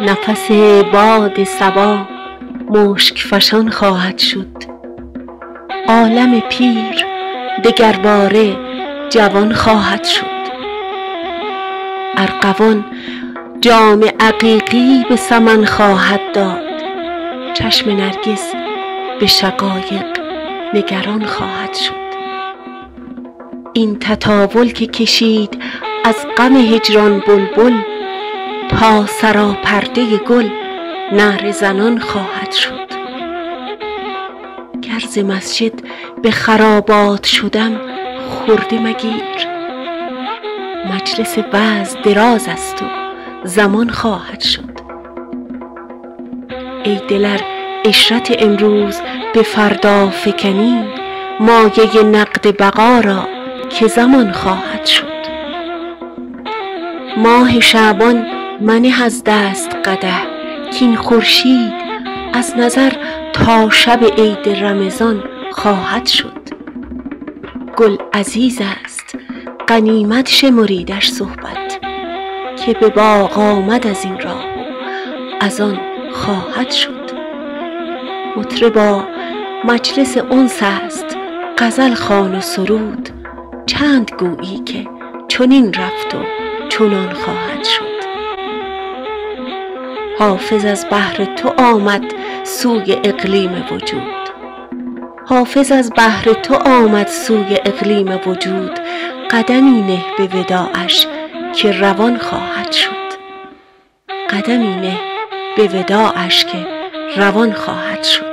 نفس باد صبا مشک فشان خواهد شد. عالم پیر دگرباره جوان خواهد شد. ارغوان جام عقیقی به سمن خواهد داد. چشم نرگس به شقایق نگران خواهد شد. این تطاول که کشید از غم هجران بلبل، تا سراپرده گل نعره زنان خواهد شد. گر ز مسجد به خرابات شدم خرده مگیر، مجلس وعظ دراز است و زمان خواهد شد. ای دل ار عشرت امروز به فردا فکنی، مایه نقد بقا را که زمان خواهد شد. ماه شعبان منه از دست قدح، کاین خورشید از نظر تا شب عید رمضان خواهد شد. گل عزیز است غنیمت شمریدش صحبت، که به باغ آمد از این راه و از آن خواهد شد. مطربا مجلس انس است غزل خوان و سرود، چند گویی که چنین رفت و چنان خواهد شد. حافظ از بهر تو آمد سوی اقلیم وجود، حافظ از بهر تو آمد سوی اقلیم وجود. قدمی نه به وداعش که روان خواهد شد. قدمی نه به وداعش که روان خواهد شد.